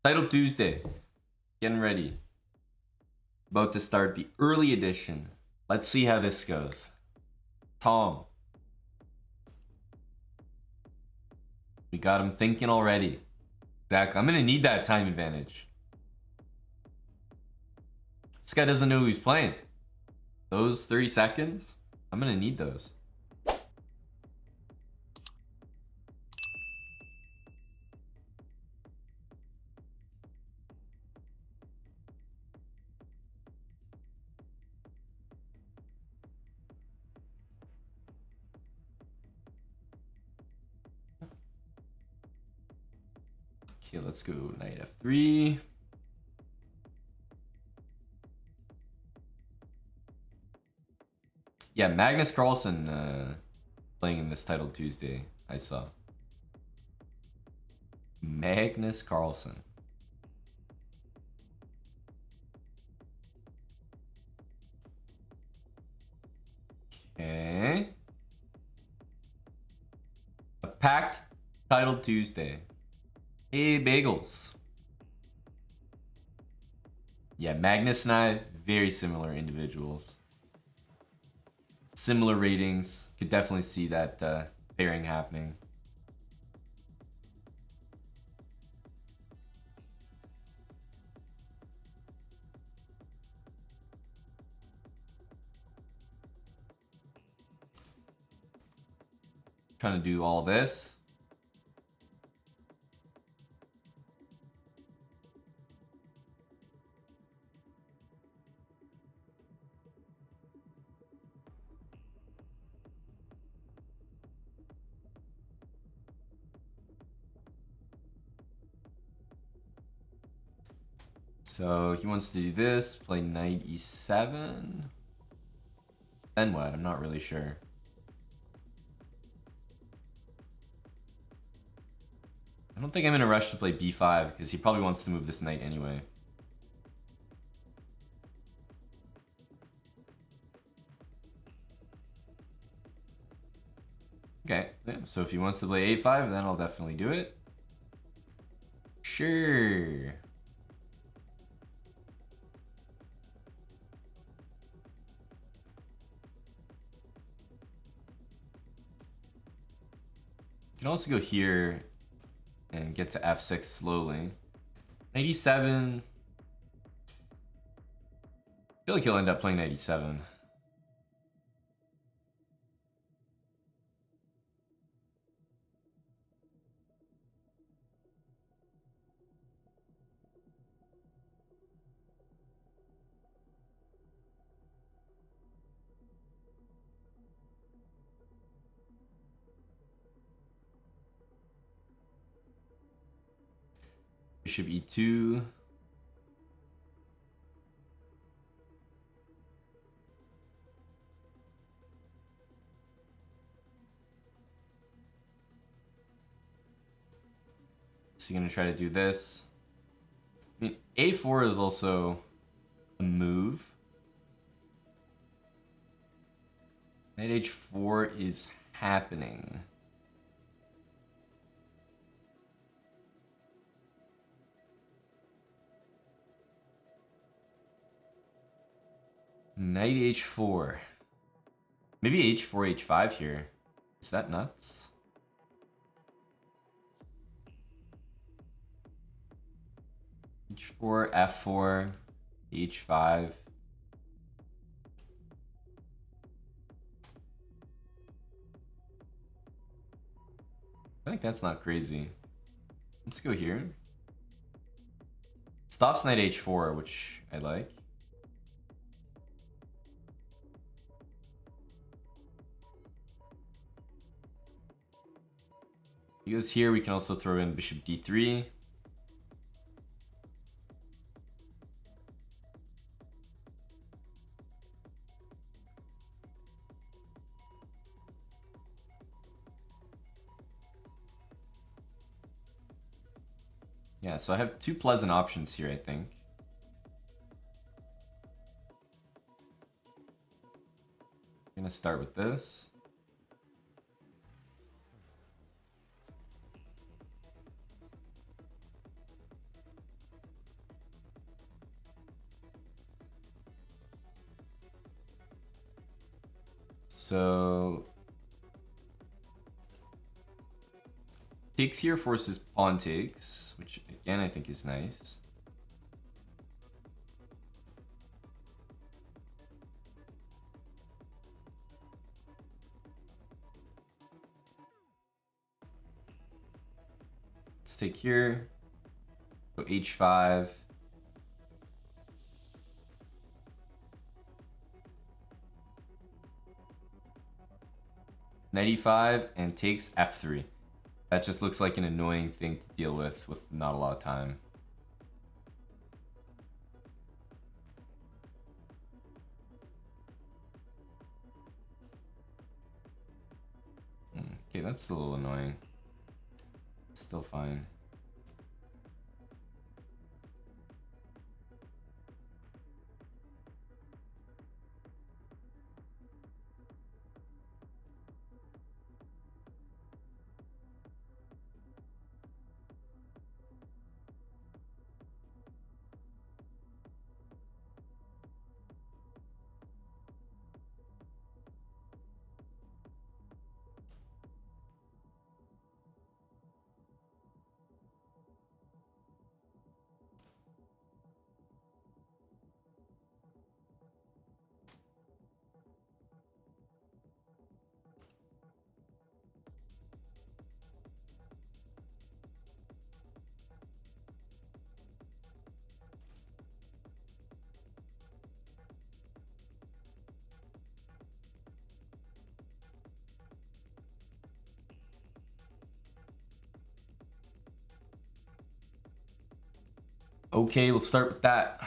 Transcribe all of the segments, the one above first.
Title Tuesday. Getting ready. About to start the early edition. Let's see how this goes. Tom. We got him thinking already. Zach, I'm gonna need that time advantage. This guy doesn't know who he's playing. Those 30 seconds, I'm gonna need those. Okay, let's go knight f3. Yeah, Magnus Carlsen playing in this Title Tuesday, I saw. Magnus Carlsen. Okay. A packed Title Tuesday. Hey, bagels. Yeah, Magnus and I, very similar individuals. Similar ratings. Could definitely see that pairing happening. Trying to do all this. So he wants to do this, play knight e7. Then what? I'm not really sure. I don't think I'm in a rush to play b5 because he probably wants to move this knight anyway. Okay, yeah, so if he wants to play a5, then I'll definitely do it. Sure. You can also go here and get to f6 slowly. 97. I feel like he'll end up playing 97. Bishop e2. So you're gonna try to do this. I mean, a4 is also a move. Knight h4 is happening. Knight h4. Maybe h4, h5 here. Is that nuts? h4, f4, h5. I think that's not crazy. Let's go here. Stops knight h4, which I like. He goes here, we can also throw in bishop d3. Yeah, so I have two pleasant options here, I think. I'm gonna start with this. So takes here forces pawn takes, which again I think is nice. Let's take here. Go h5. Knight e5 and takes f3. That just looks like an annoying thing to deal with not a lot of time. Okay, that's a little annoying. Still fine. Okay, we'll start with that.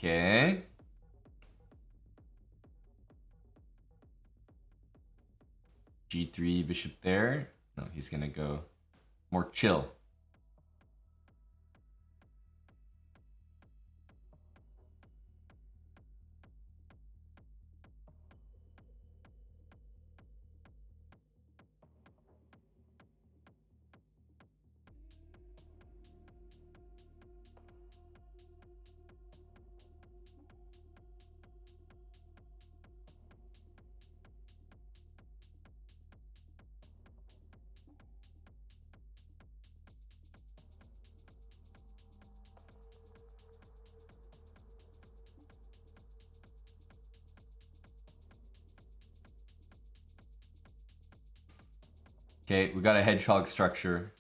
Okay. G3 bishop there. No, he's gonna go more chill. Okay, we got a hedgehog structure.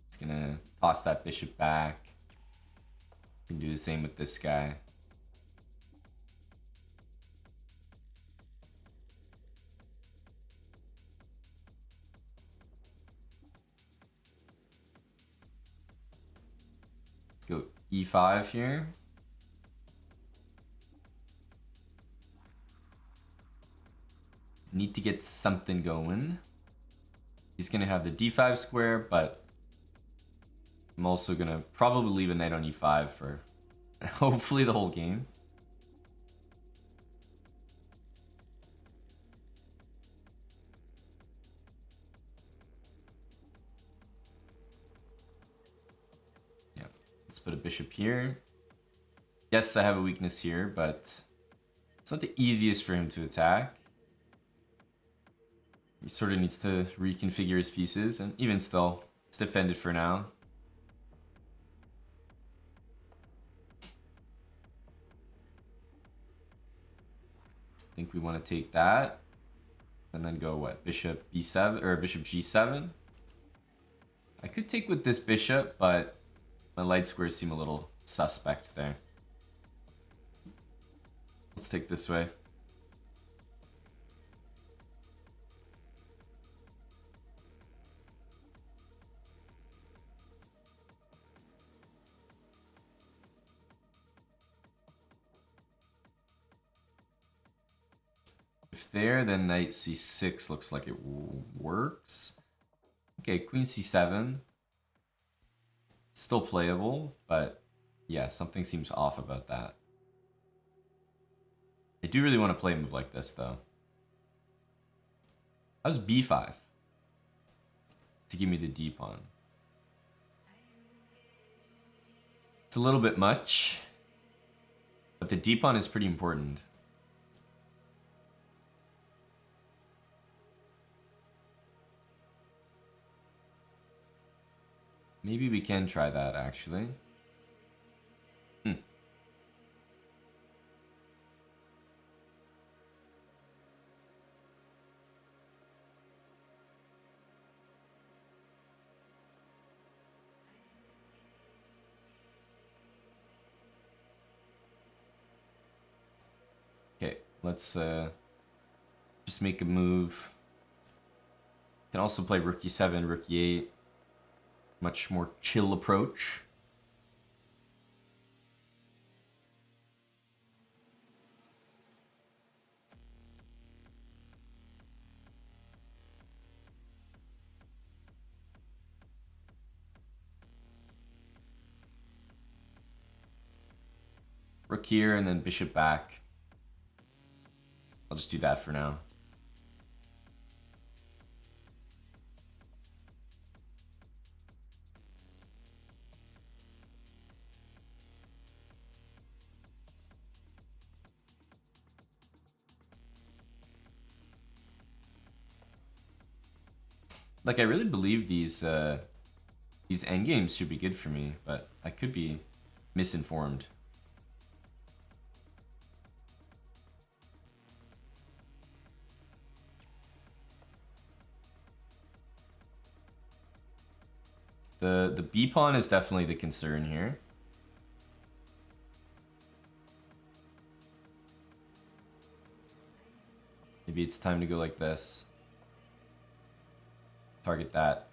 It's gonna toss that bishop back. Can do the same with this guy. Let's go e5 here. Need to get something going. He's gonna have the d5 square, but I'm also gonna probably leave a knight on e5 for hopefully the whole game. Yeah, let's put a bishop here. Yes, I have a weakness here, but it's not the easiest for him to attack. He sort of needs to reconfigure his pieces, and even still, it's defended for now. I think we want to take that, and then go what? Bishop b7 or bishop g7. I could take with this bishop, but my light squares seem a little suspect there. Let's take this way. If there, then knight c6 looks like it works. Okay, queen c7. Still playable, but yeah, something seems off about that. I do really want to play a move like this, though. How's b5? To give me the d pawn. It's a little bit much, but the d pawn is pretty important. Maybe we can try that, actually. Okay, let's just make a move. Can also play rook e7, rook e8. Much more chill approach. Rook here and then bishop back. I'll just do that for now. Like, I really believe these endgames should be good for me, but I could be misinformed. The b pawn is definitely the concern here. Maybe it's time to go like this. Target that.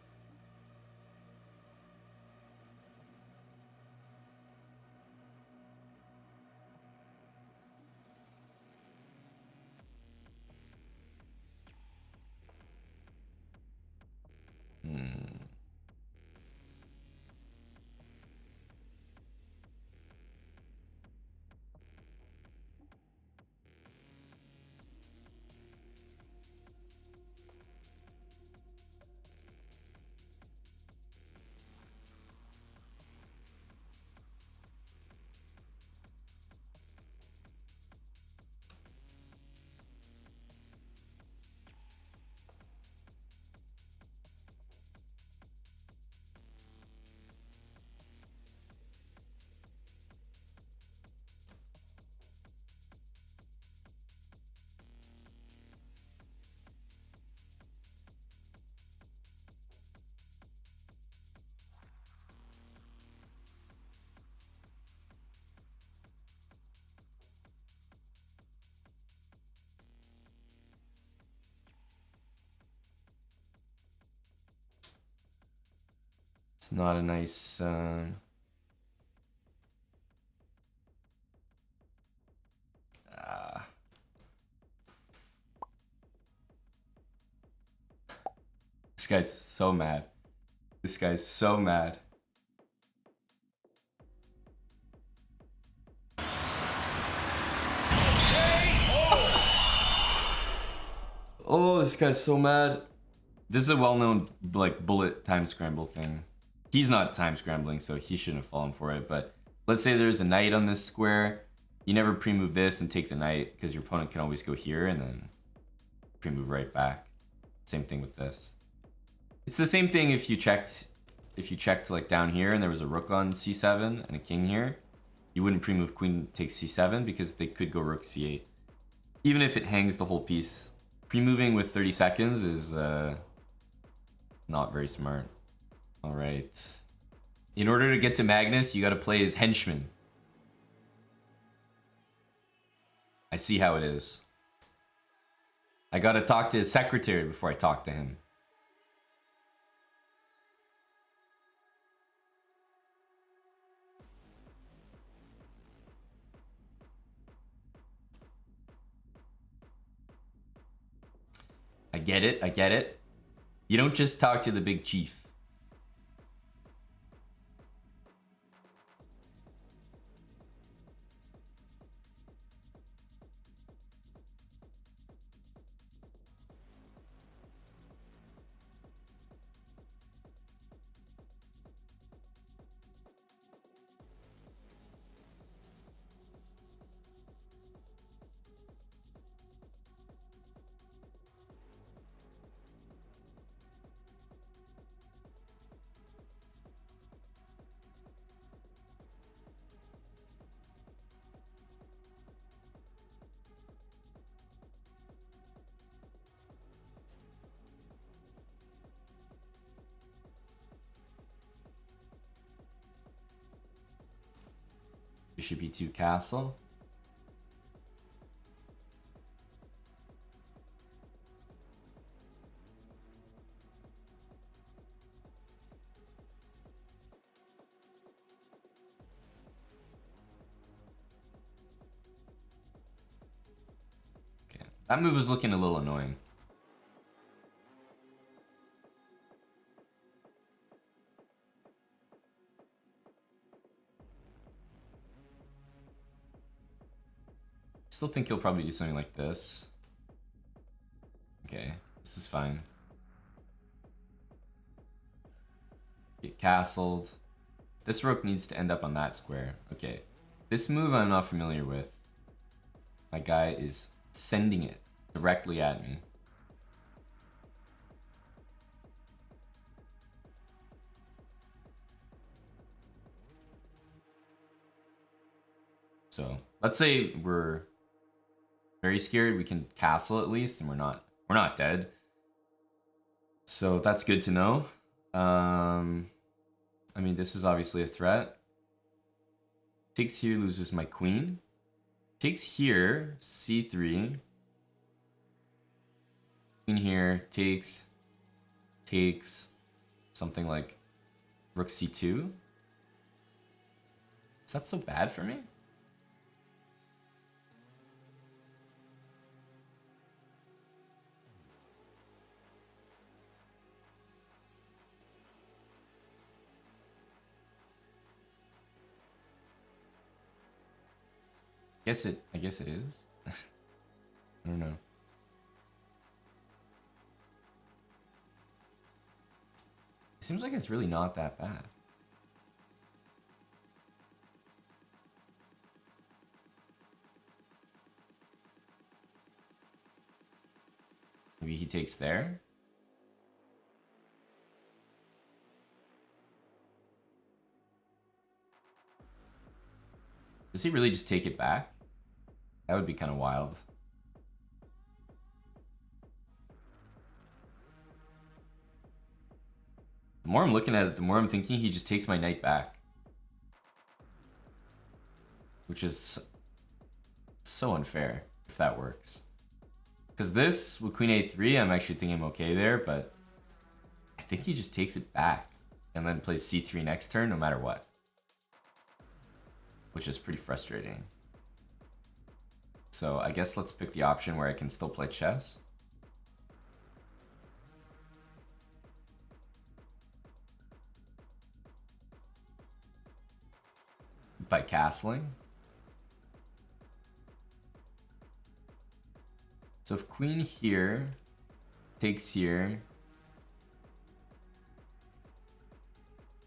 It's not a nice... This guy's so mad. This guy's so mad. Oh, this guy's so mad. This is a well-known like bullet time scramble thing. He's not time scrambling, so he shouldn't have fallen for it. But let's say there's a knight on this square. You never pre-move this and take the knight because your opponent can always go here and then pre-move right back. Same thing with this. It's the same thing if you checked like down here and there was a rook on c7 and a king here. You wouldn't pre-move queen takes c7 because they could go rook c8. Even if it hangs the whole piece. Pre-moving with 30 seconds is not very smart. All right. In order to get to Magnus, you got to play his henchman. I see how it is. I got to talk to his secretary before I talk to him. I get it, I get it. You don't just talk to the big chief. Bishop e2 castle. Okay, that move is looking a little annoying. Still think he'll probably do something like this. Okay, this is fine. Get castled. This rook needs to end up on that square. Okay, this move I'm not familiar with. My guy is sending it directly at me. So let's say we're very scared. We can castle at least, and we're not dead. So that's good to know. I mean, this is obviously a threat. Takes here, loses my queen. Takes here, c3. Queen here, takes something like rook c2. Is that so bad for me? I guess it is. I don't know. It seems like it's really not that bad. Maybe he takes there. Does he really just take it back? That would be kind of wild. The more I'm looking at it, the more I'm thinking he just takes my knight back. Which is so unfair, if that works. Because this, with queen a3, I'm actually thinking I'm okay there, but I think he just takes it back and then plays c3 next turn, no matter what. Which is pretty frustrating. So I guess let's pick the option where I can still play chess. By castling. So if queen here takes here,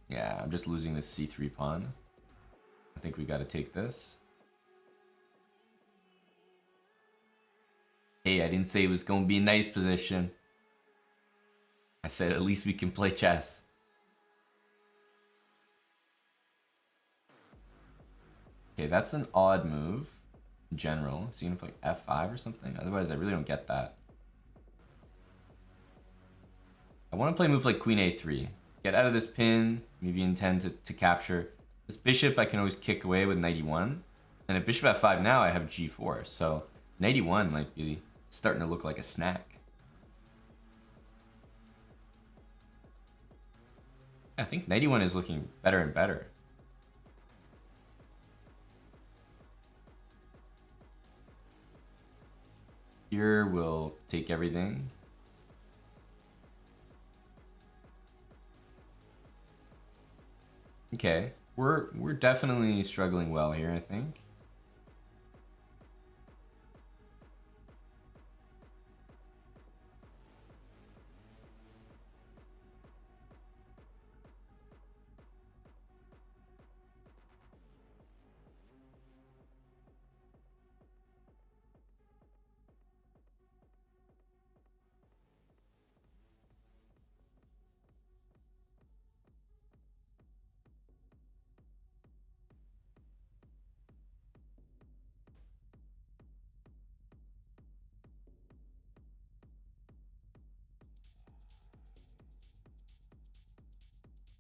yeah, I'm just losing this c3 pawn. I think we got to take this. Hey, I didn't say it was going to be a nice position. I said at least we can play chess. Okay, that's an odd move in general. Is he gonna play f5 or something? Otherwise, I really don't get that. I want to play a move like queen a3. Get out of this pin, maybe intend to capture. This bishop I can always kick away with knight e1. And if bishop f5 now, I have g4. So knight e1 might be starting to look like a snack. I think knight e1 is looking better and better. Here we'll take everything. Okay, we're definitely struggling well here, I think.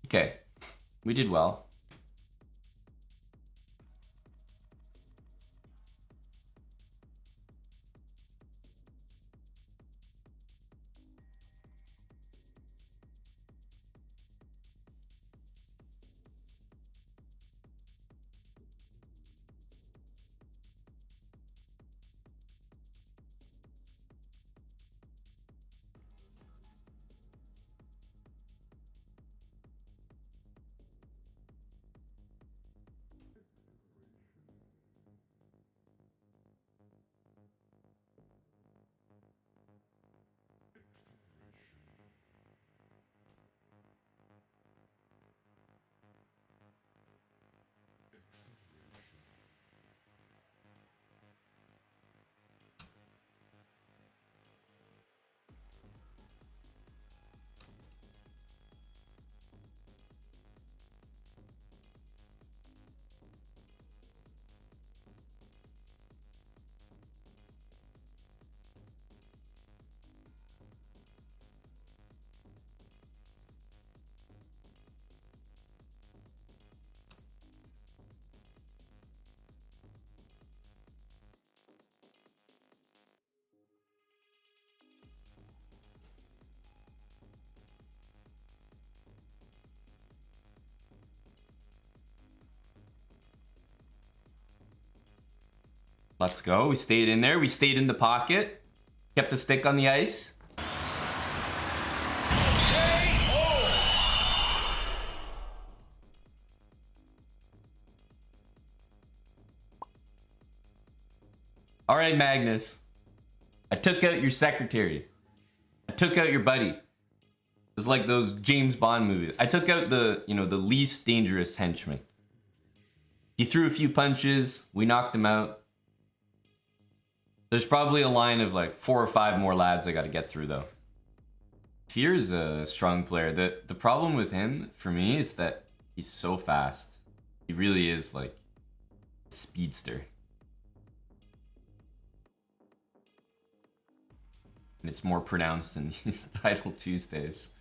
Okay, we did well. Let's go. We stayed in there. We stayed in the pocket. Kept the stick on the ice. All right, Magnus. I took out your secretary. I took out your buddy. It's like those James Bond movies. I took out the least dangerous henchman. He threw a few punches. We knocked him out. There's probably a line of like 4 or 5 more lads I got to get through though. Fear's a strong player. The problem with him for me is that he's so fast. He really is like a speedster. And it's more pronounced in these Title Tuesdays.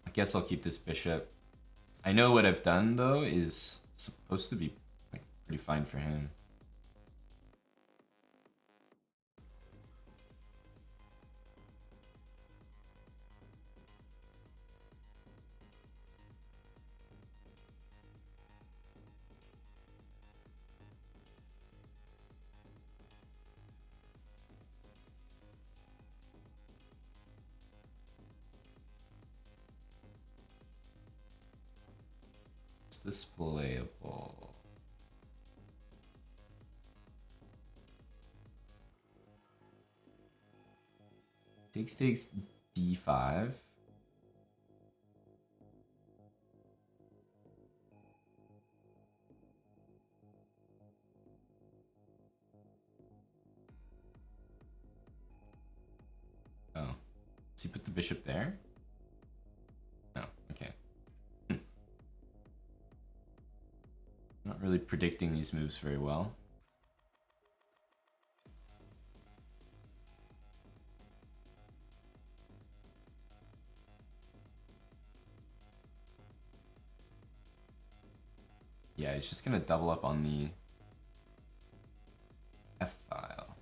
I guess I'll keep this bishop. I know what I've done though is supposed to be like pretty fine for him. this playable? Takes d5. Oh. Does he put the bishop there? No, okay. Not really predicting these moves very well. Yeah, he's just gonna double up on the F file.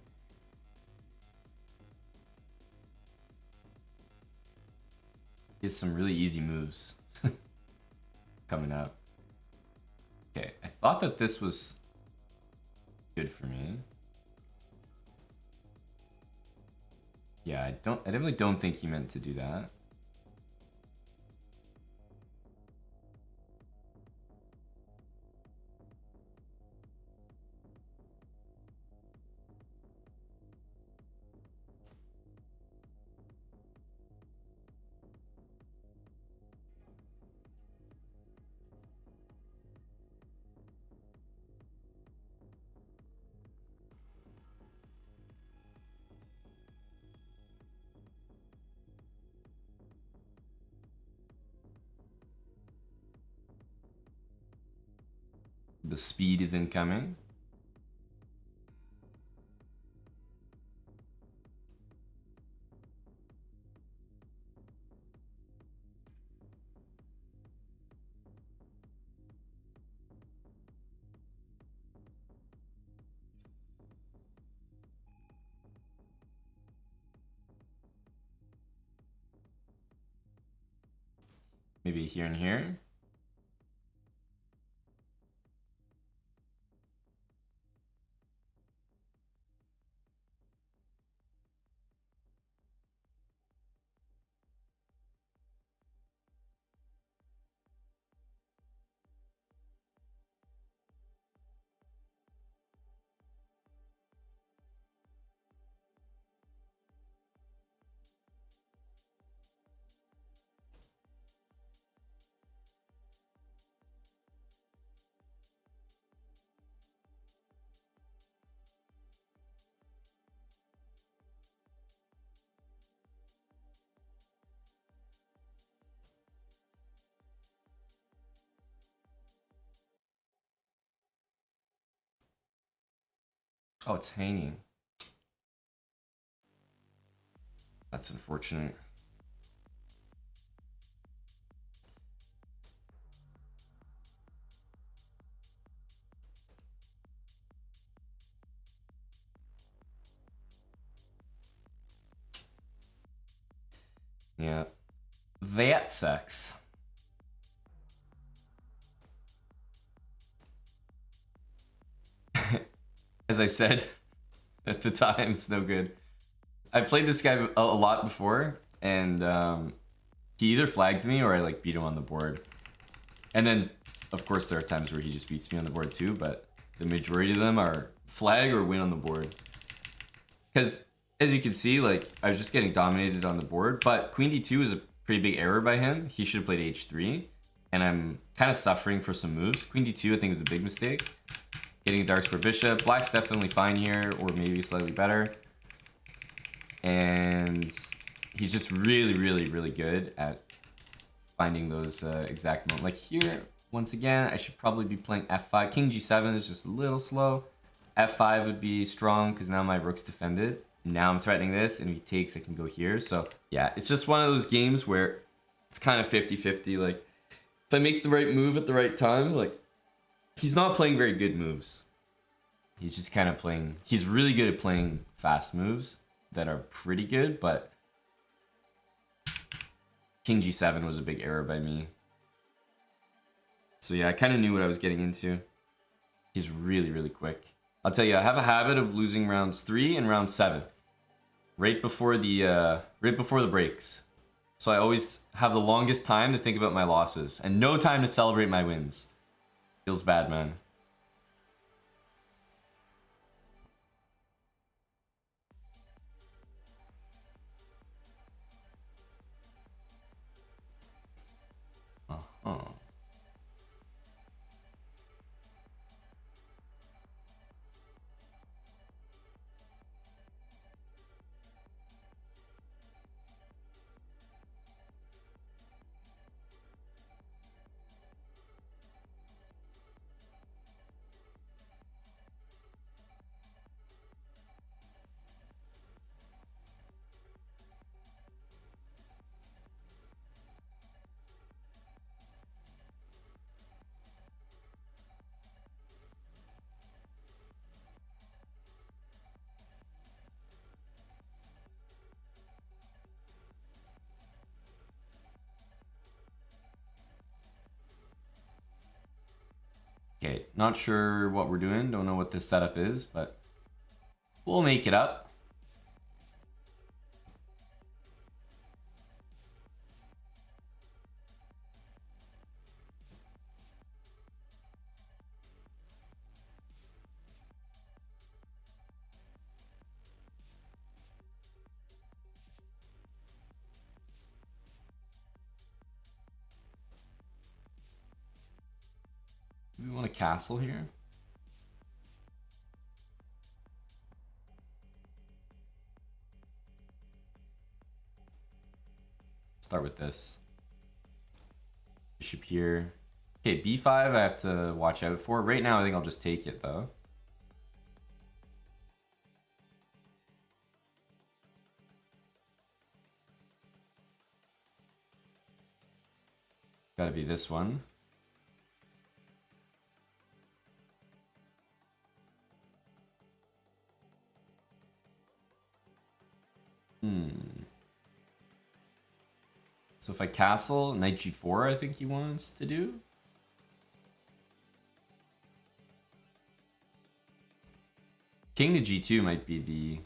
He has some really easy moves coming up. Okay, I thought that this was good for me. Yeah, I definitely don't think he meant to do that. The speed is incoming. Maybe here and here. Oh, it's hanging. That's unfortunate. Yeah. That sucks. As I said at the time, it's no good. I've played this guy a lot before, and he either flags me or I like beat him on the board. And then, of course, there are times where he just beats me on the board too, but the majority of them are flag or win on the board. Because, as you can see, like, I was just getting dominated on the board, but Queen D2 is a pretty big error by him. He should have played H3, and I'm kind of suffering for some moves. Queen D2, I think, was a big mistake. Getting a dark square bishop. Black's definitely fine here, or maybe slightly better. And he's just really, really, really good at finding those exact moments. Like here, once again, I should probably be playing F5. King G7 is just a little slow. F5 would be strong because now my rook's defended. Now I'm threatening this, and if he takes, I can go here. So yeah, it's just one of those games where it's kind of 50-50. Like, if I make the right move at the right time, like, he's not playing very good moves. He's just kind of playing... He's really good at playing fast moves that are pretty good, but King G7 was a big error by me. So yeah, I kind of knew what I was getting into. He's really, really quick. I'll tell you, I have a habit of losing rounds 3 and round 7. Right before the breaks. So I always have the longest time to think about my losses and no time to celebrate my wins. Feels bad, man. Uh-huh. Okay, not sure what we're doing. Don't know what this setup is, but we'll make it up. Do we want a castle here? Start with this. Bishop here. Okay, b5 I have to watch out for. Right now I think I'll just take it though. Gotta be this one. So if I castle, knight g4 I think he wants to do. King to g2 might be the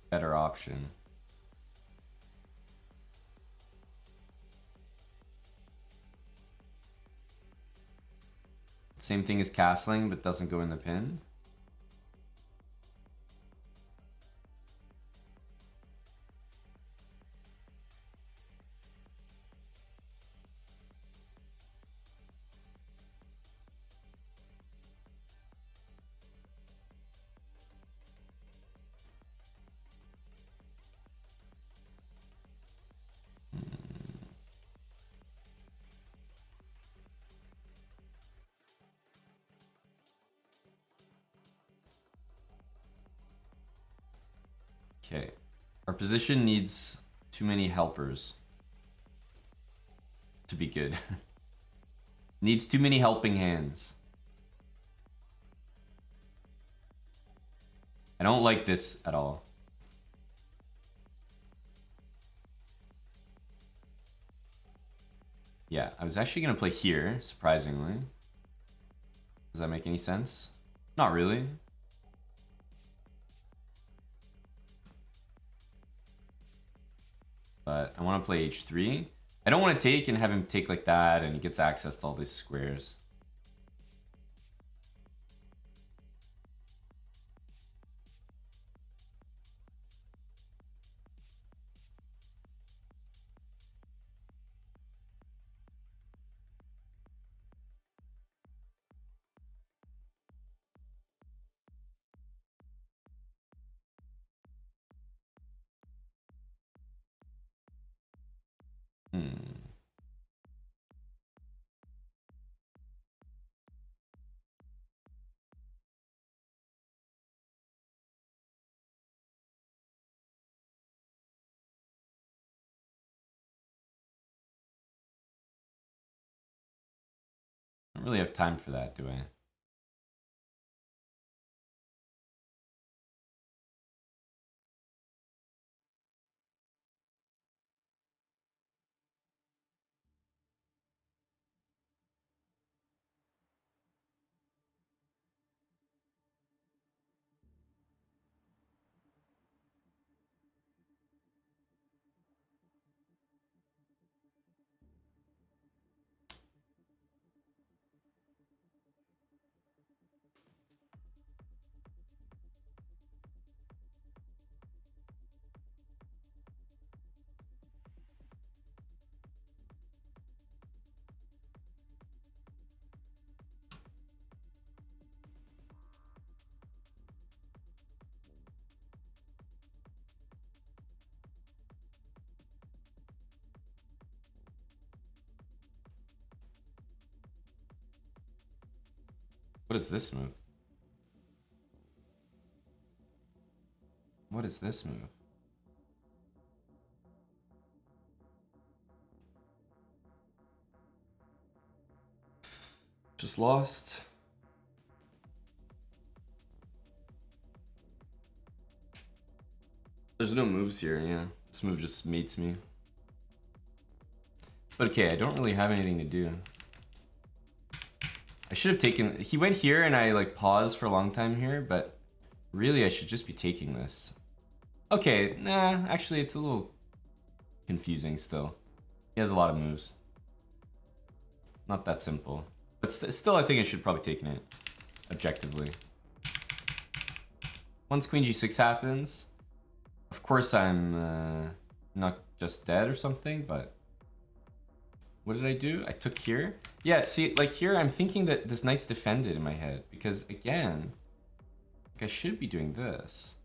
better option. Same thing as castling, but doesn't go in the pin. Okay. Our position needs too many helpers to be good. Needs too many helping hands. I don't like this at all. Yeah, I was actually gonna play here, surprisingly. Does that make any sense? Not really. But I want to play h3. I don't want to take and have him take like that and he gets access to all these squares. I don't really have time for that, do I? What is this move? What is this move? Just lost. There's no moves here, yeah. This move just mates me. But okay, I don't really have anything to do. I should have taken... He went here and I like paused for a long time here, but really I should just be taking this. Okay, nah, actually it's a little confusing still. He has a lot of moves. Not that simple. But still I think I should have probably taken it, objectively. Once queen g6 happens, of course I'm not just dead or something, but... What did I do? I took here? Yeah, see, like here I'm thinking that this knight's defended in my head, because again, like I should be doing this.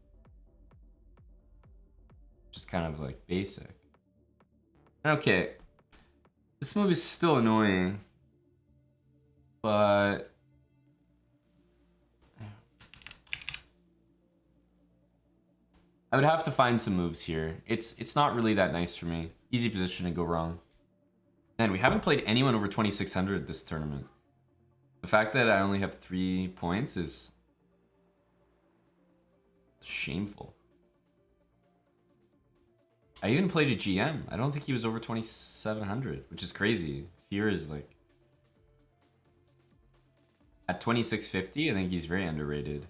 Just kind of like basic. Okay. This move is still annoying, but... I would have to find some moves here. It's not really that nice for me. Easy position to go wrong. Man, we haven't played anyone over 2600 this tournament. The fact that I only have 3 points is shameful. I even played a GM. I don't think he was over 2700, which is crazy. Fear is like... At 2650, I think he's very underrated.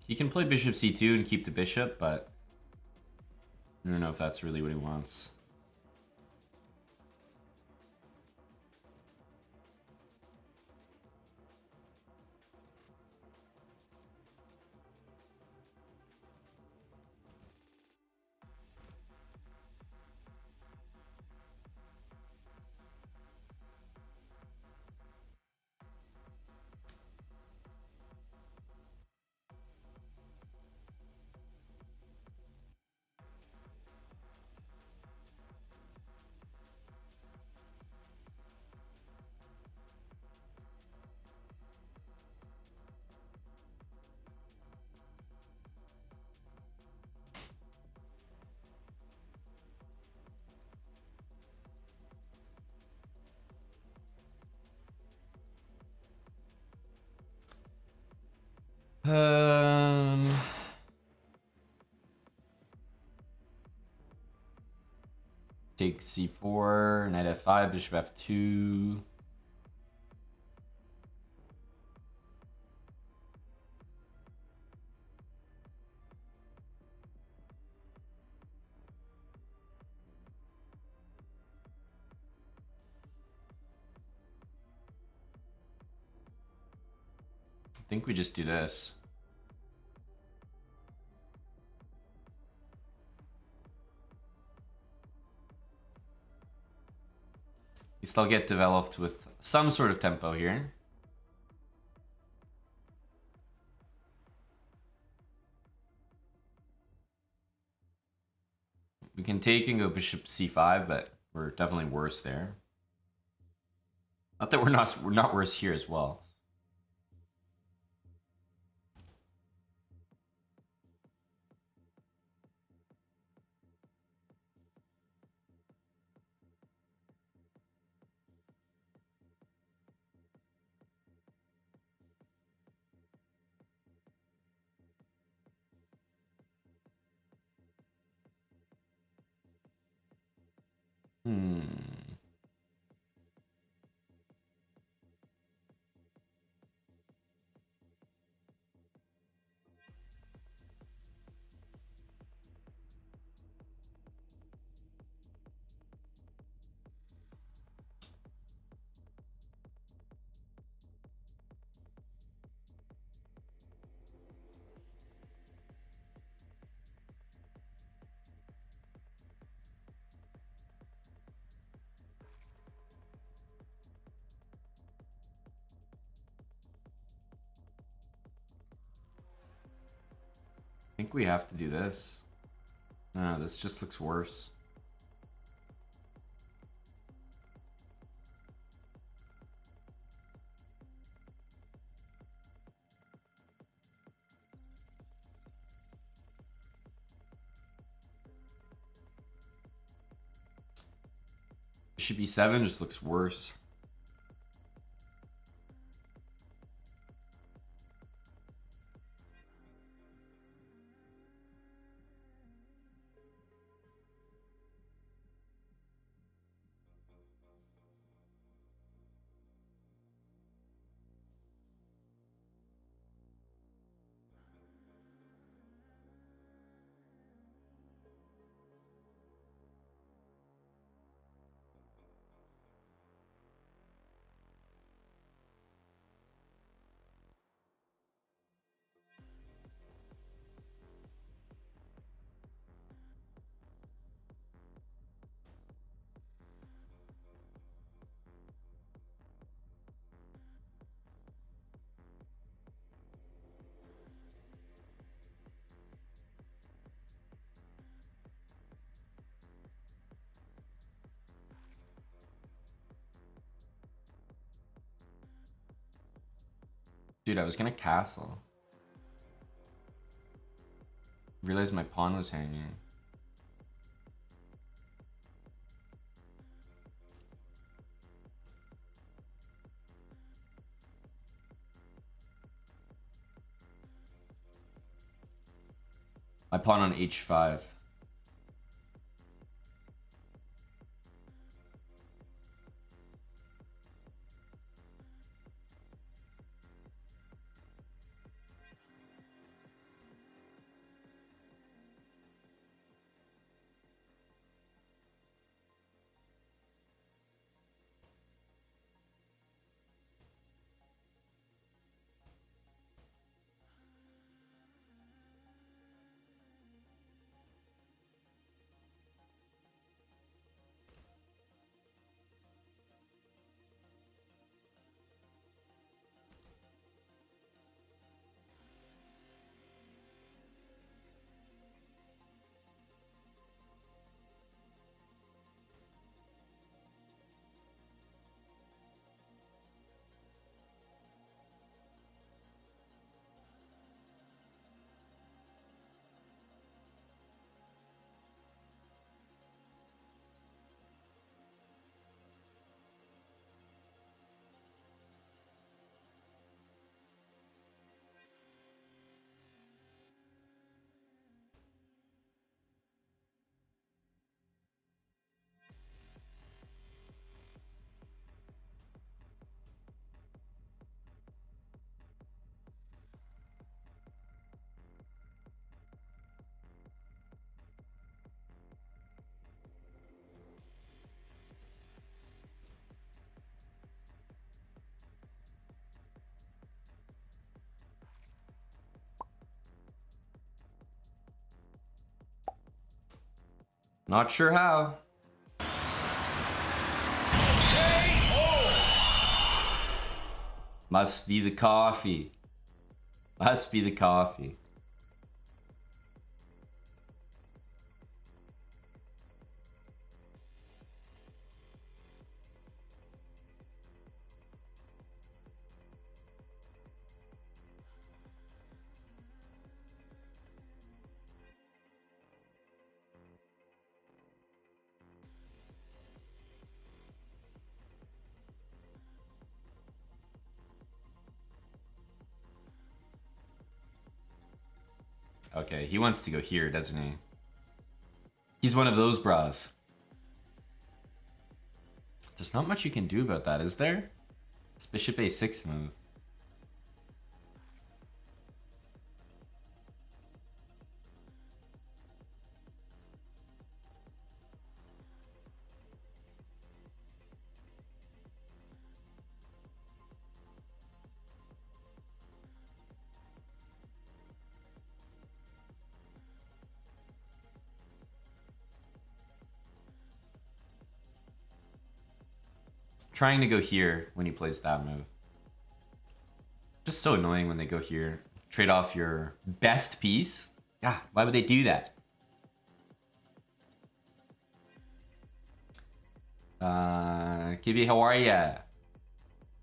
He can play bishop c2 and keep the bishop, but I don't know if that's really what he wants. Um... Take c4, knight f5, bishop f2. I think we just do this. We still get developed with some sort of tempo here. We can take and go bishop c5, but we're definitely worse there. Not that we're not worse here as well. Hmm. I think we have to do this. No, this just looks worse. Bishop e7 just looks worse. Dude, I was gonna castle. Realized my pawn was hanging. My pawn on h5. Not sure how. Must be the coffee. Must be the coffee. Okay, he wants to go here, doesn't he? He's one of those bras. There's not much you can do about that, is there? It's bishop a6 move. Trying to go here when he plays that move. Just so annoying when they go here. Trade off your best piece. Yeah, why would they do that? KB, how are ya?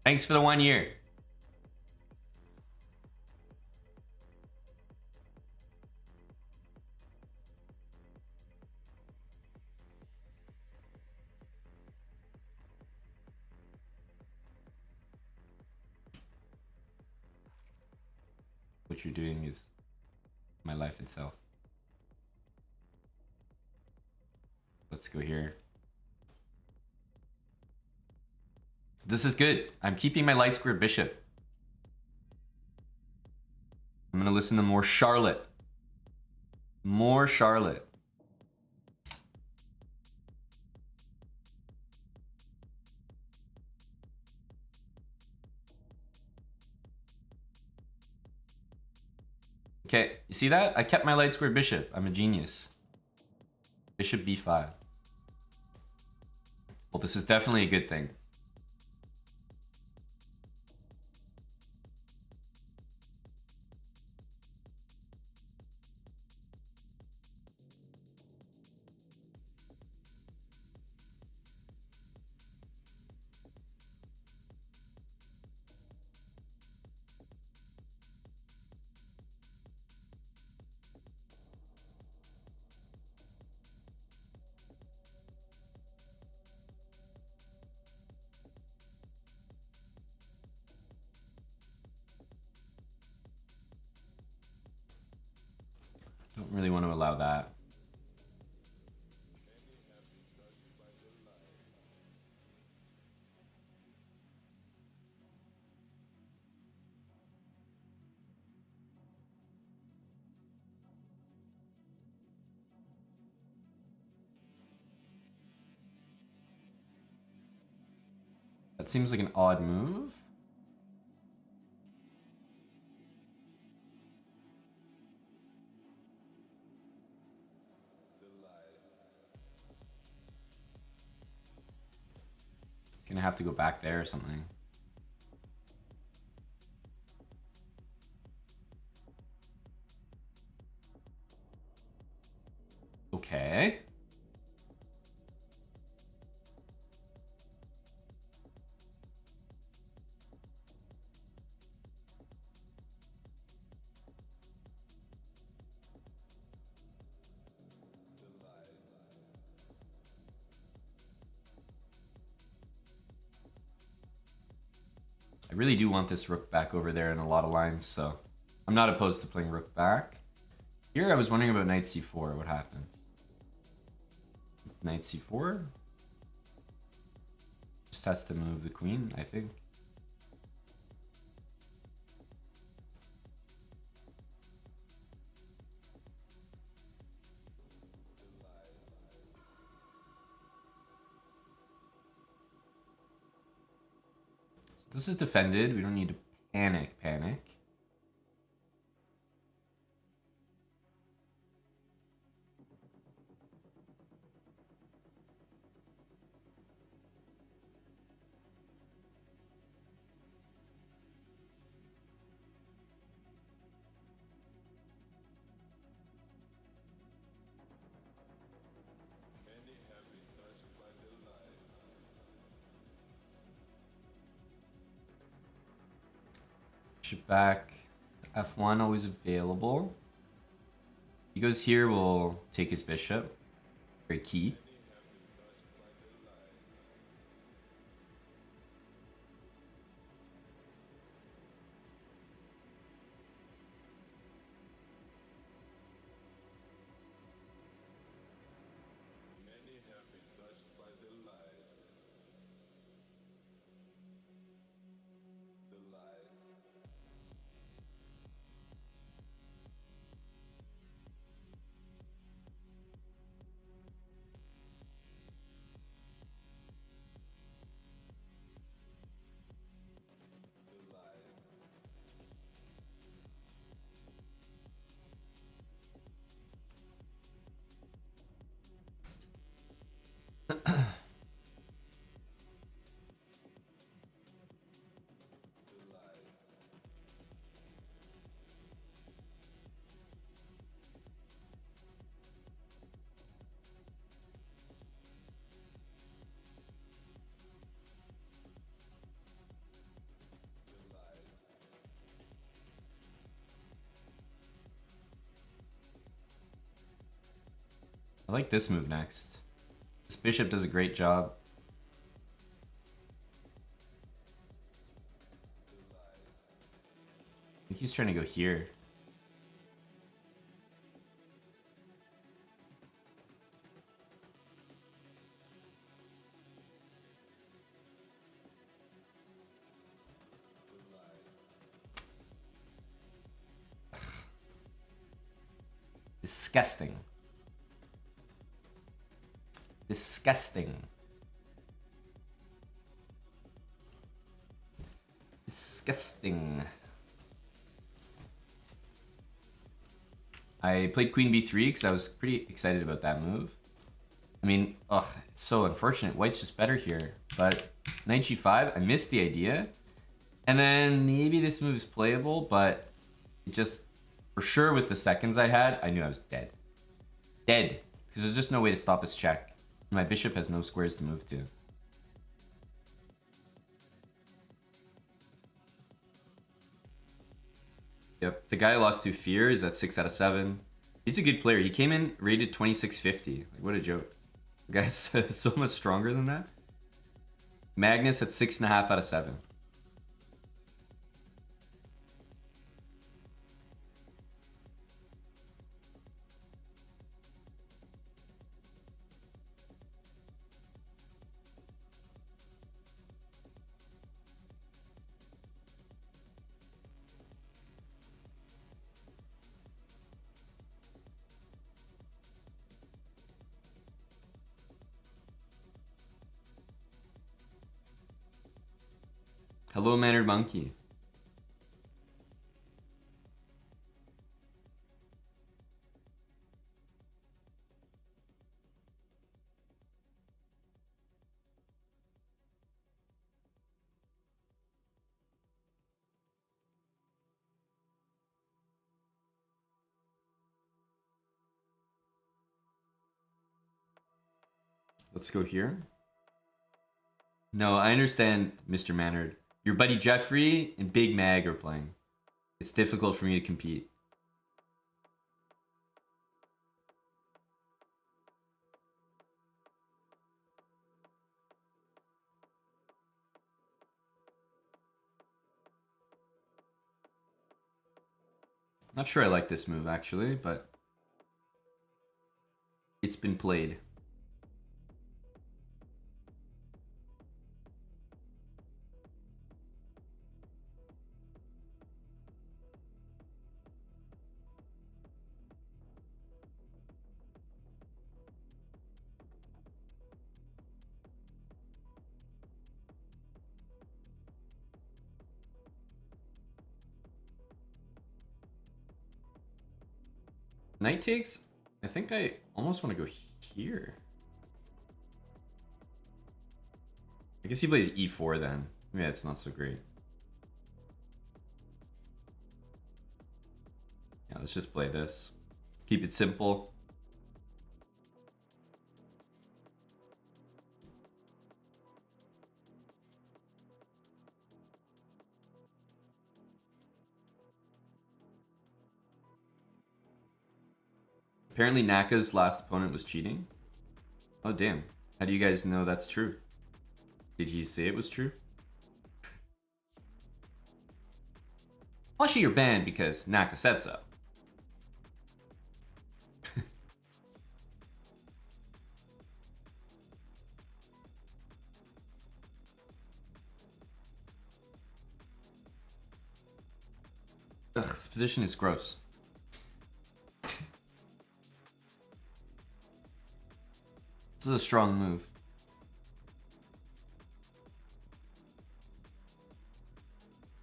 Thanks for the 1 year. What you're doing is my life itself. Let's go here. This is good. I'm keeping my light square bishop. I'm gonna listen to more Charlotte. More Charlotte. Okay, you see that? I kept my light square bishop. I'm a genius. Bishop b5. Well, this is definitely a good thing. Don't really want to allow that. That seems like an odd move. It's gonna have to go back there or something. Okay. I really do want this rook back over there in a lot of lines, so I'm not opposed to playing rook back. Here I was wondering about knight c4, what happens? Knight c4? Just has to move the queen, I think. This is defended. We don't need to panic. Bishop back. F1 always available. He goes here, we'll take his bishop. Very key. I like this move next. This bishop does a great job. I think he's trying to go here. Disgusting. Disgusting. Disgusting. I played Queen B3 because I was pretty excited about that move. I mean, ugh, it's so unfortunate. White's just better here. But Knight G5, I missed the idea. And then maybe this move is playable, but it just, for sure with the seconds I had, I knew I was dead. Dead. Because there's just no way to stop this check. My bishop has no squares to move to. Yep, the guy I lost to Fear is at 6 out of 7. He's a good player. He came in rated 2650. Like, what a joke. The guy's so much stronger than that. Magnus at 6.5 out of 7. Hello, Mannered Monkey. Let's go here. No, I understand, Mr. Mannered. Your buddy Jeffrey and Big Mag are playing. It's difficult for me to compete. Not sure I like this move, actually, but it's been played. Knight takes. I think I almost want to go here. I guess he plays e4 then. Maybe that's not so great. Yeah, let's just play this. Keep it simple. Apparently Naka's last opponent was cheating. Oh damn. How do you guys know that's true? Did he say it was true? Actually, you're banned because Naka said so. Ugh, this position is gross. This is a strong move.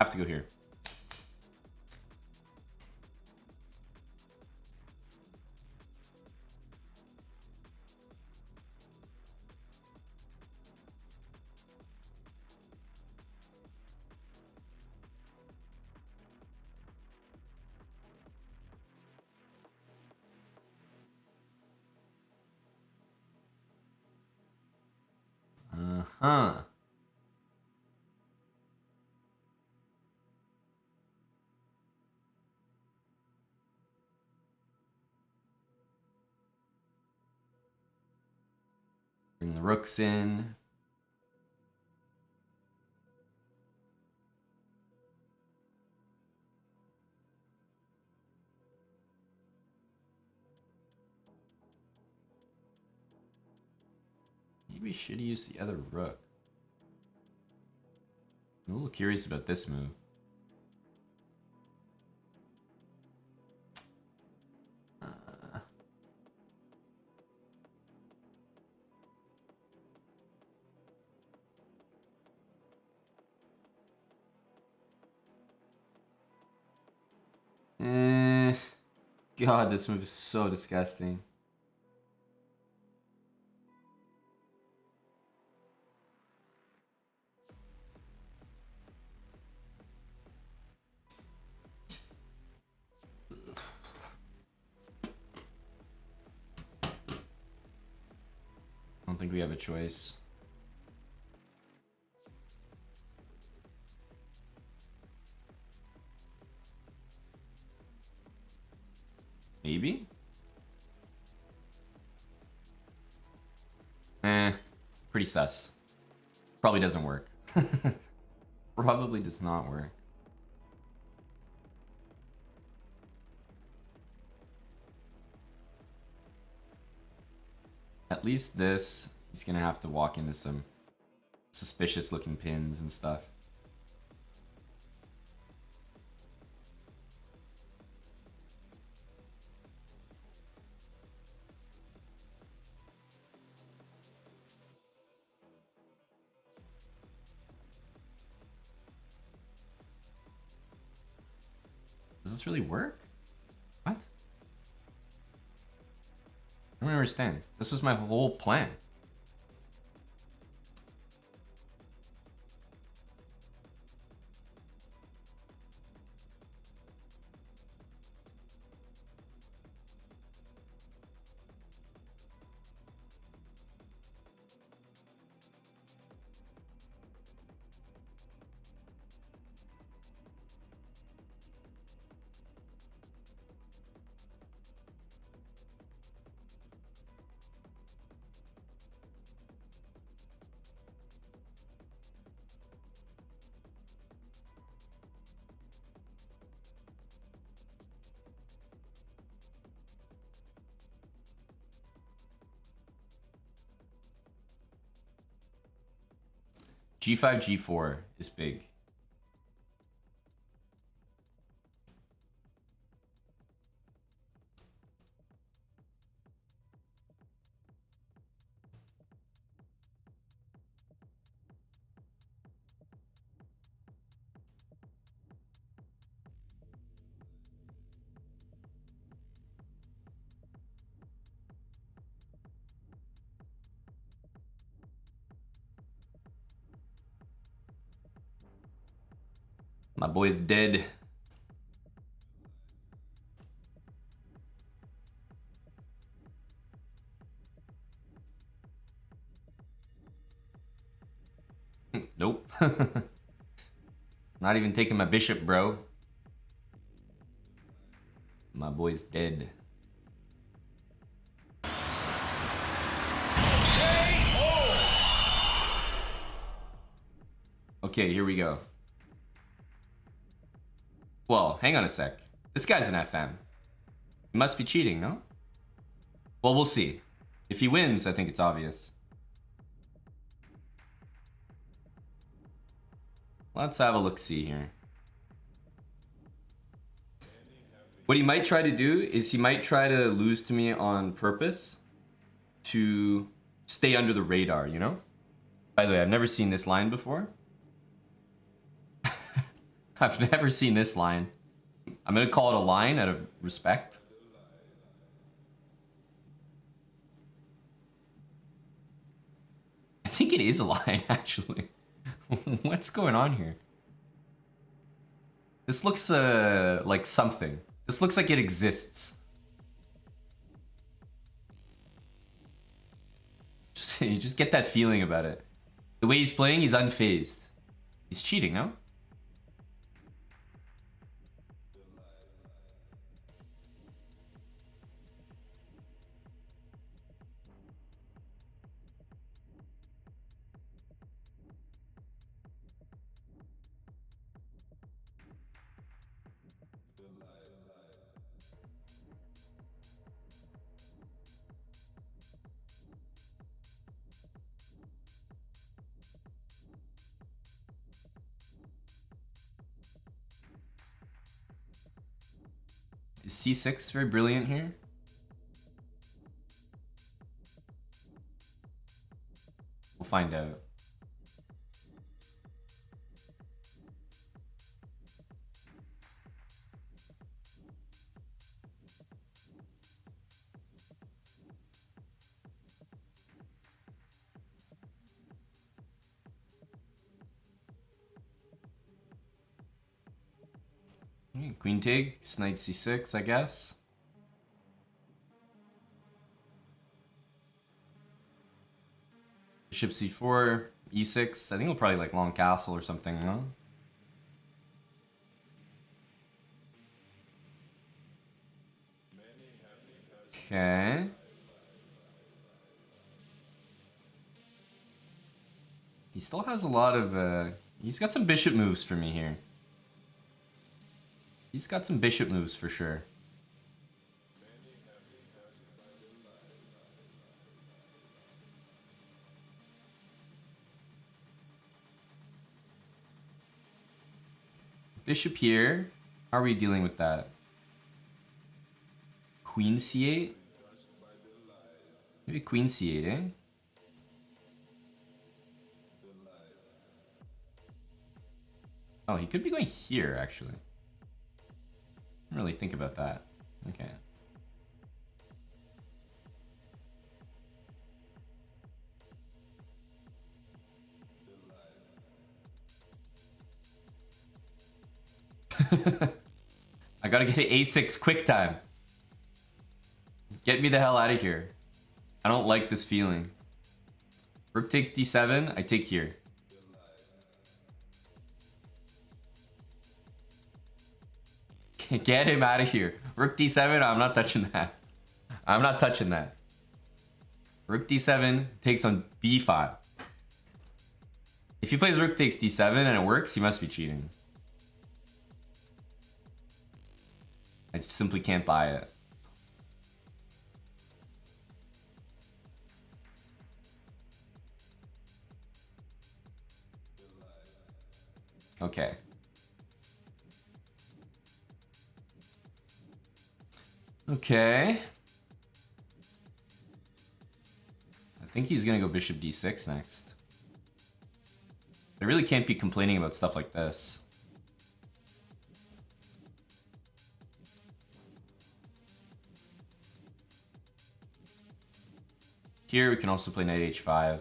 Have to go here. Uh-huh. Bring the rooks in. Maybe we should use the other rook. I'm a little curious about this move. God, this move is so disgusting. I don't think we have a choice. Maybe? Pretty sus. Probably doesn't work. Probably does not work. At least this, he's gonna have to walk into some suspicious looking pins and stuff. Does this really work? What? I don't understand. This was my whole plan. G5, G4 is big. My boy's dead. Nope. Not even taking my bishop, bro. My boy's dead. Okay, here we go. Well, hang on a sec. This guy's an FM. He must be cheating, no? Well, we'll see. If he wins, I think it's obvious. Let's have a look-see here. What he might try to do is he might try to lose to me on purpose to stay under the radar, you know? By the way, I've never seen this line before. I've never seen this line. I'm gonna call it a line out of respect. I think it is a line, actually. What's going on here? This looks like something. This looks like it exists. You just get that feeling about it. The way he's playing, he's unfazed. He's cheating, no? Is c6 very brilliant here? We'll find out. Queen takes, knight c6, I guess. Bishop c4, e6. I think he'll probably like long castle or something, no? Okay. He still has a lot of, he's got some bishop moves for me here. He's got some bishop moves for sure. Bishop here. How are we dealing with that? Queen c8? Maybe queen c8, eh? Oh, he could be going here, actually. Didn't really think about that. Okay. I gotta get an a6 quick time. Get me the hell out of here. I don't like this feeling. Rook takes d7, I take here. Get him out of here. Rook d7, I'm not touching that. I'm not touching that. Rook d7 takes on b5. If he plays rook takes d7 and it works, he must be cheating. I simply can't buy it. Okay. Okay. I think he's gonna go bishop d6 next. I really can't be complaining about stuff like this. Here we can also play knight h5.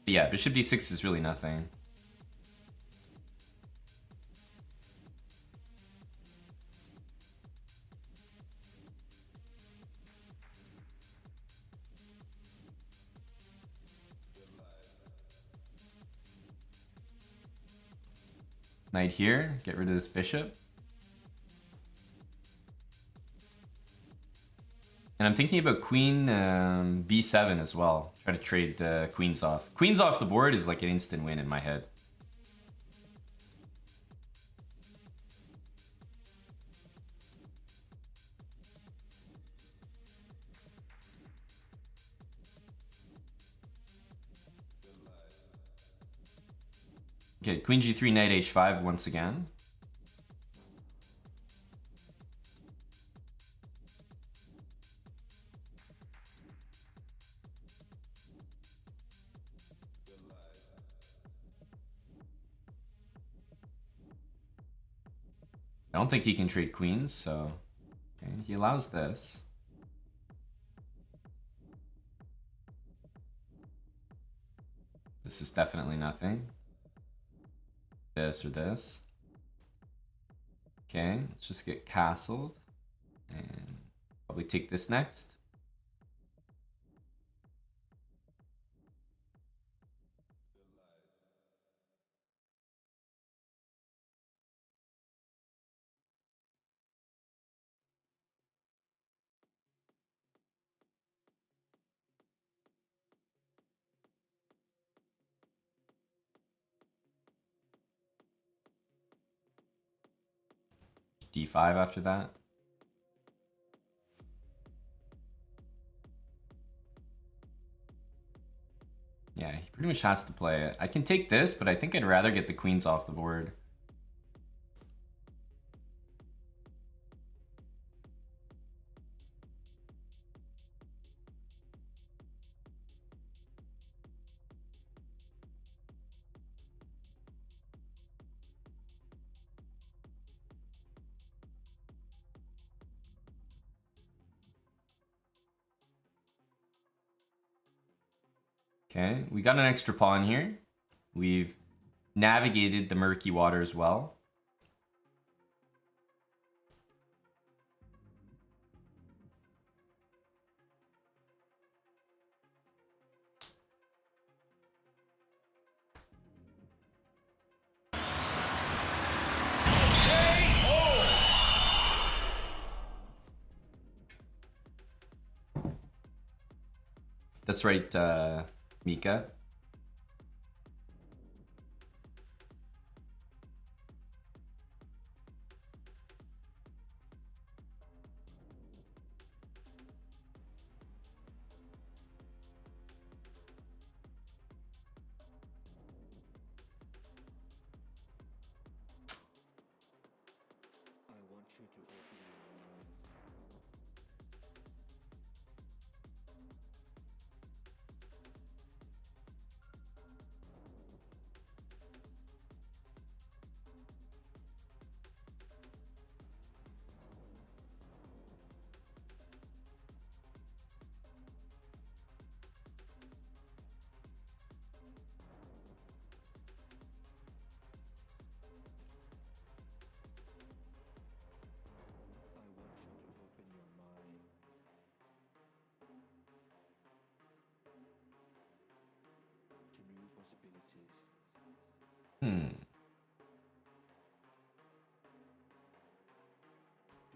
But yeah, bishop d6 is really nothing. Knight here, get rid of this bishop. And I'm thinking about queen b7 as well. Try to trade queens off. Queens off the board is like an instant win in my head. Okay, queen g3, knight h5 once again. I don't think he can trade queens, so okay, he allows this. This is definitely nothing. This or this. Okay, let's just get castled and probably take this next. d5 after that. Yeah, he pretty much has to play it. I can take this, but I think I'd rather get the queens off the board. Okay, we got an extra pawn here. We've navigated the murky waters well. That's right, Mika.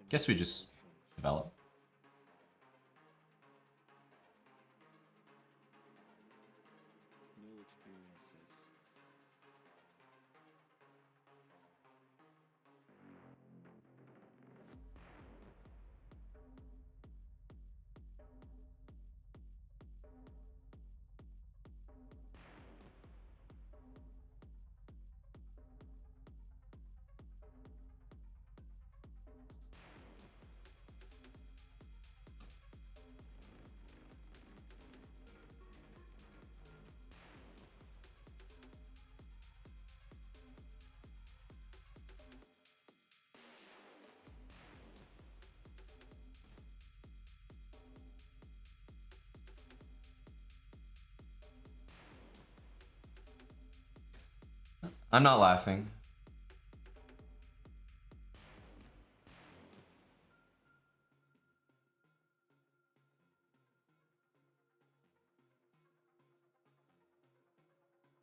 Guess we just develop. I'm not laughing.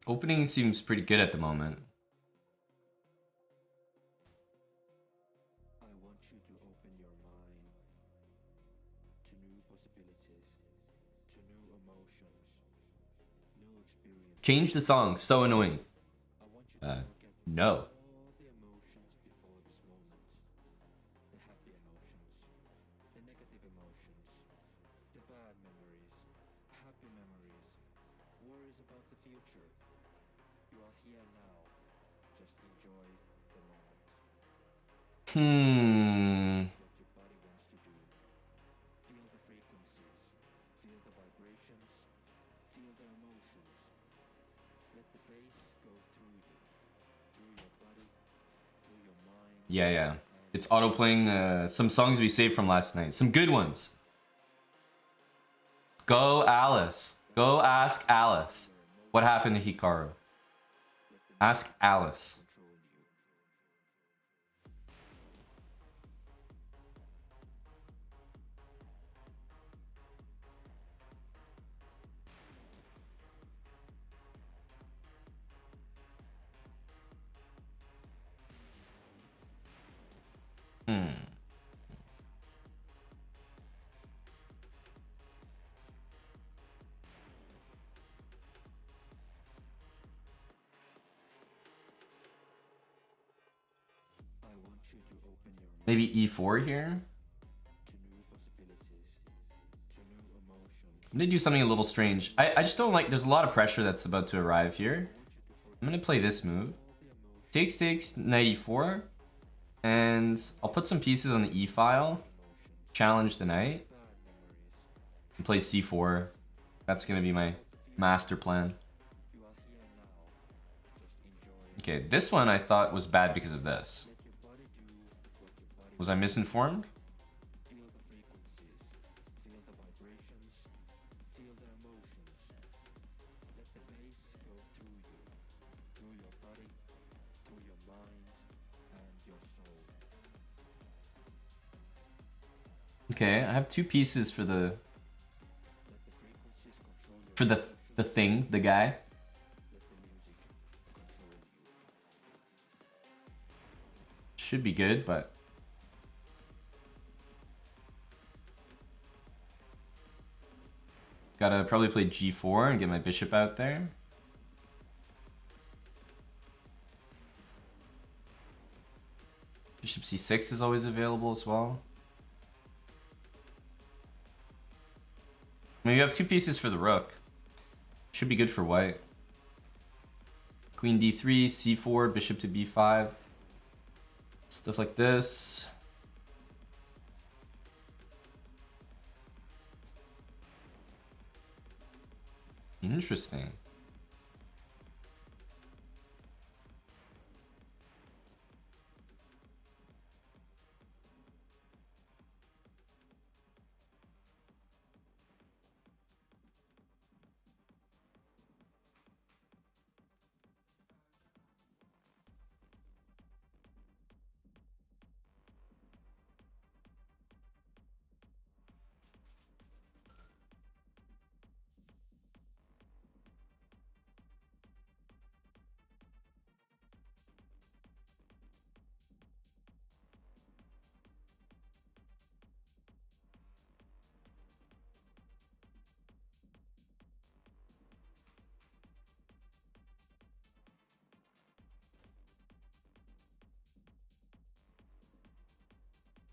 Opening seems pretty good at the moment. I want you to open your mind to new possibilities, to new emotions, new experiences. Change the song. So annoying. I want you to forget No. all the emotions before this moment. The happy emotions, the negative emotions, the bad memories, happy memories, worries about the future. You are here now. Just enjoy the moment. What your body wants to do. Feel the frequencies. Feel the vibrations. Feel the emotions. Let the bass go through you. Through your body. Through your mind. Yeah. It's auto-playing some songs we saved from last night. Some good ones. Go Alice. Go ask Alice. What happened to Hikaru? Ask Alice. want you to open your mind Maybe e4 here. to new possibilities, to new emotions. I'm gonna do something a little strange. I just don't like, there's a lot of pressure that's about to arrive here. I'm gonna play this move. Takes knight e4. And I'll put some pieces on the e file. Challenge the knight. And play c4. That's gonna be my master plan. You are here now. Just enjoy. Okay, this one I thought was bad because of this. Let your body do what your body Was I misinformed? feel the frequencies, feel the vibrations, feel the emotions. Let the bass go through your body, through your mind, and your soul. Okay, I have two pieces for the Let the frequencies control your the thing, the guy. let the music control you. Should be good, but gotta probably play g4 and get my bishop out there. Bishop c6 is always available as well. I mean, you have two pieces for the rook. Should be good for white. Queen d3, c4, bishop to b5. Stuff like this. Interesting.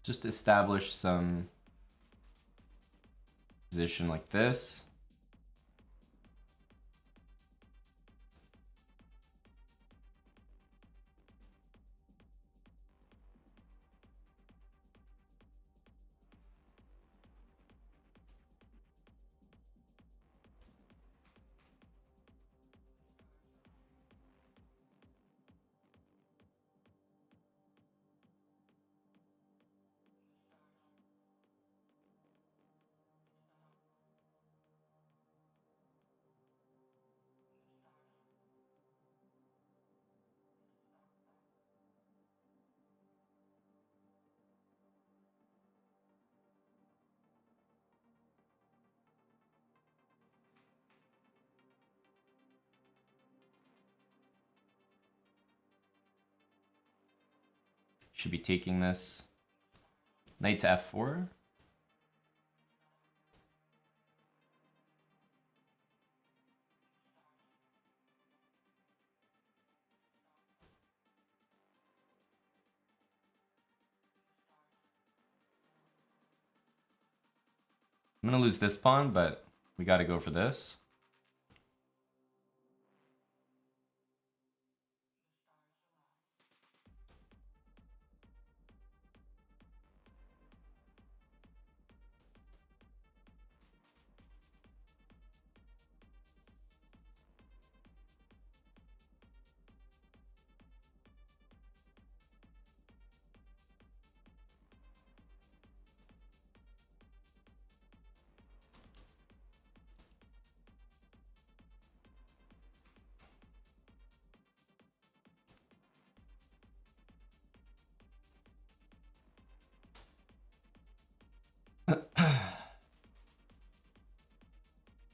Just establish some position like this. Should be taking this. Knight to f4. I'm gonna lose this pawn, but we gotta go for this.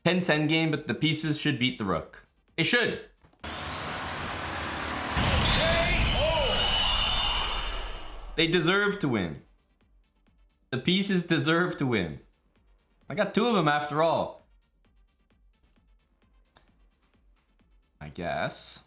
Tense endgame, but the pieces should beat the rook. They should. They deserve to win. The pieces deserve to win. I got two of them after all. I guess.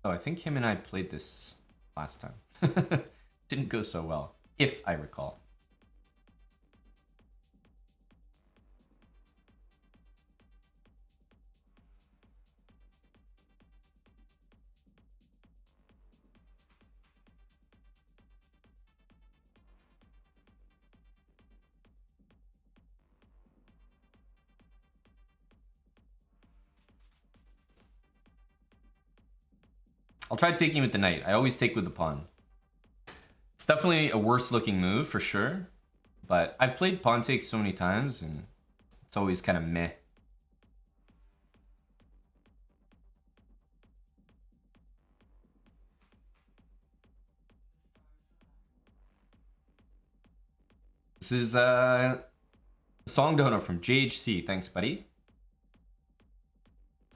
Oh, I think him and I played this last time. Didn't go so well, if I recall. I'll try taking with the knight. I always take with the pawn. It's definitely a worse looking move for sure, but I've played pawn takes so many times and it's always kind of meh. This is a song donor from JHC. Thanks, buddy.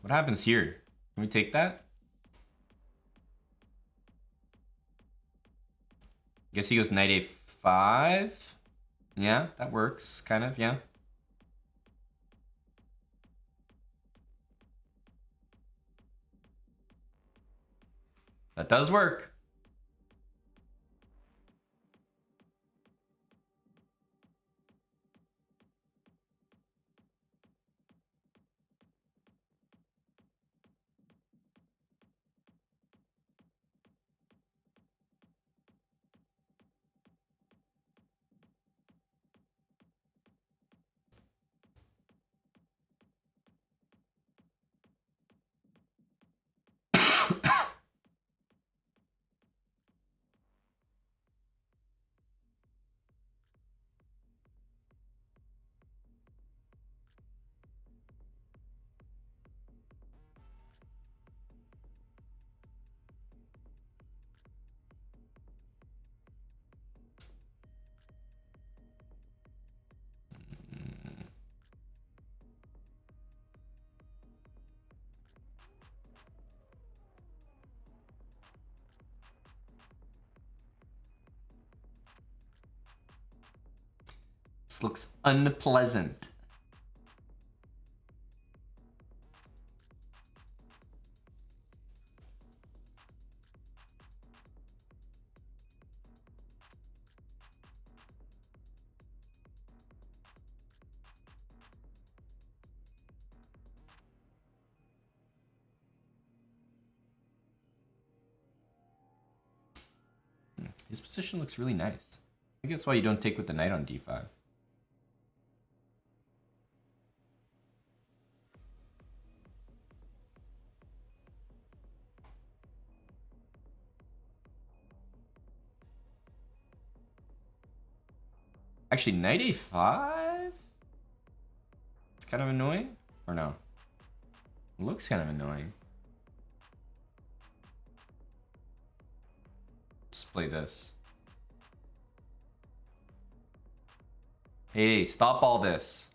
What happens here? Can we take that? Guess he goes knight a5. Yeah, that works, kind of, yeah. That does work. This looks unpleasant. His position looks really nice. I think that's why you don't take with the knight on d5. Actually, knight a5? It's kind of annoying? Or no? It looks kind of annoying. Just play this. Hey, stop all this.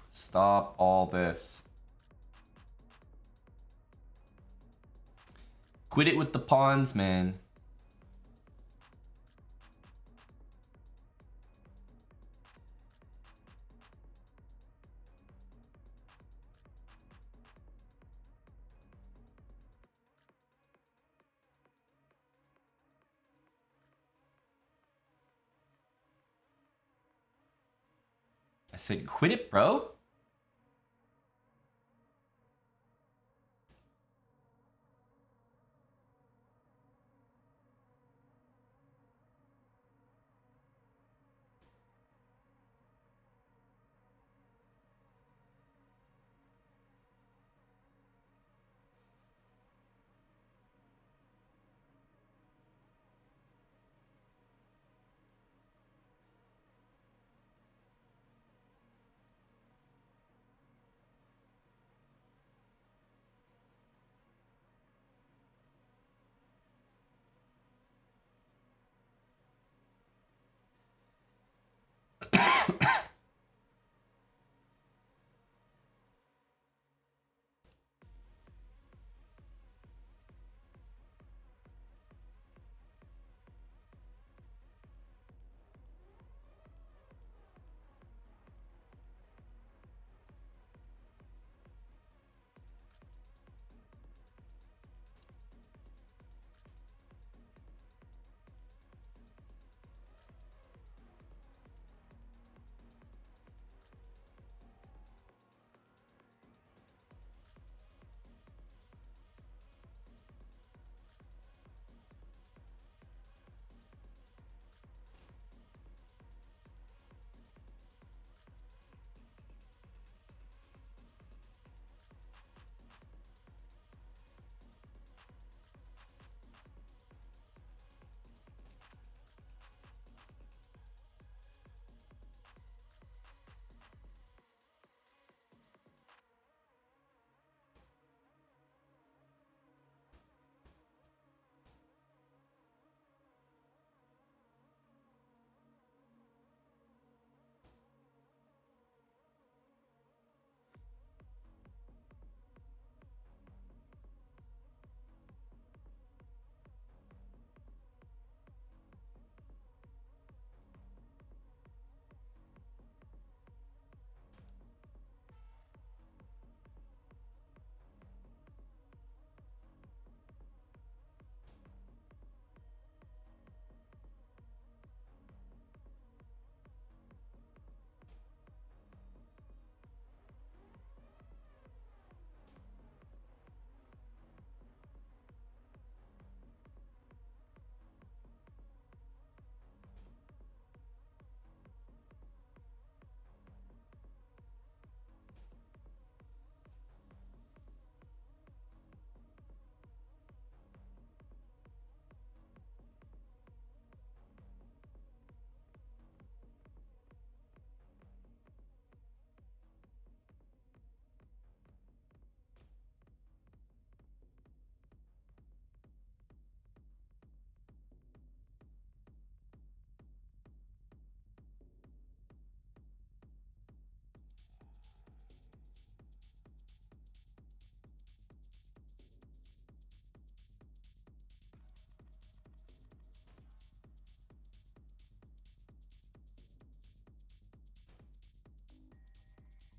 Stop all this. Quit it with the pawns, man. I said, quit it, bro.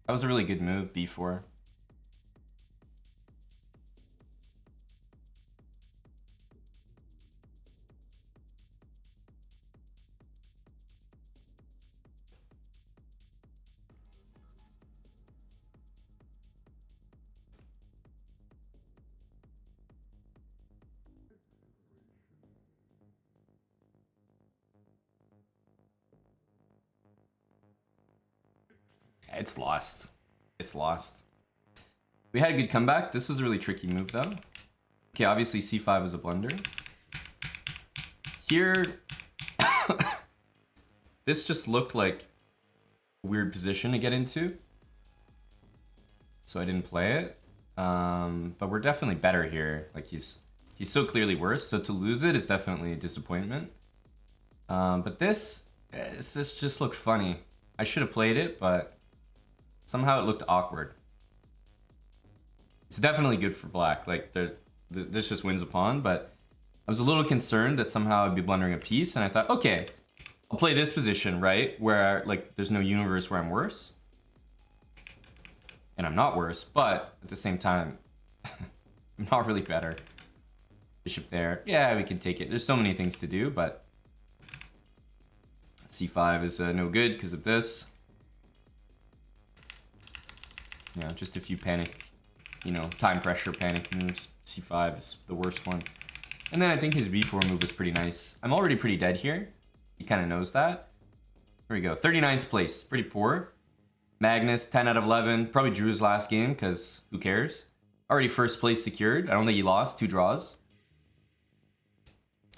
That was a really good move, b4. It's lost. It's lost. We had a good comeback. This was a really tricky move, though. Okay, obviously c5 was a blunder. Here, this just looked like a weird position to get into, so I didn't play it. But we're definitely better here. Like he's so clearly worse. So to lose it is definitely a disappointment. But this just looked funny. I should have played it, but somehow it looked awkward. It's definitely good for black. Like this just wins a pawn, but I was a little concerned that somehow I'd be blundering a piece, and I thought, okay, I'll play this position, right? Where like there's no universe where I'm worse. And I'm not worse, but at the same time, I'm not really better. Bishop there. Yeah, we can take it. There's so many things to do, but c5 is no good because of this. Yeah, just a few panic, time pressure panic moves. c5 is the worst one. And then I think his b4 move was pretty nice. I'm already pretty dead here. He kind of knows that. Here we go. 39th place. Pretty poor. Magnus, 10 out of 11. Probably drew his last game because who cares? Already first place secured. I don't think he lost. 2 draws.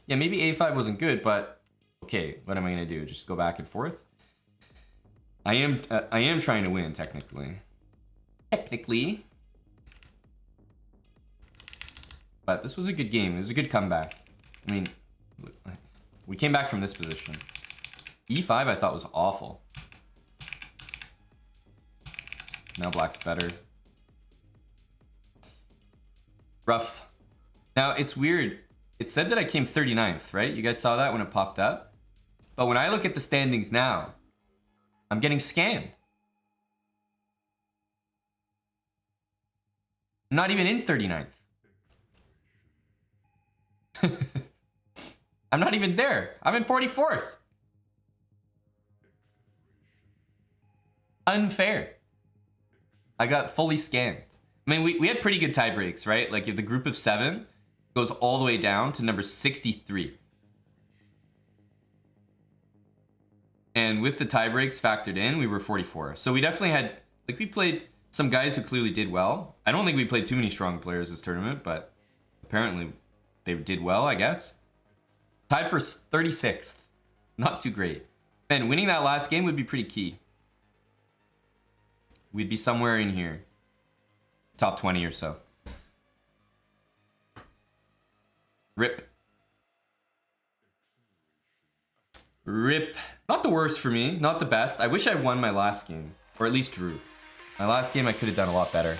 Yeah, maybe a5 wasn't good, but okay, what am I going to do? Just go back and forth? I am trying to win, technically. But this was a good game. It was a good comeback. I mean, we came back from this position. e5 I thought was awful. Now black's better. Rough. Now, it's weird. It said that I came 39th, right? You guys saw that when it popped up? But when I look at the standings now, I'm getting scammed. I'm not even in 39th. I'm not even there. I'm in 44th. Unfair. I got fully scammed. I mean, we had pretty good tie breaks, right? Like if the group of 7 goes all the way down to number 63. And with the tie breaks factored in, we were 44. So we definitely had, like we played some guys who clearly did well. I don't think we played too many strong players this tournament, but apparently they did well, I guess. Tied for 36th. Not too great. Man, winning that last game would be pretty key. We'd be somewhere in here. Top 20 or so. Rip. Rip. Not the worst for me. Not the best. I wish I won my last game. Or at least drew. My last game I could have done a lot better.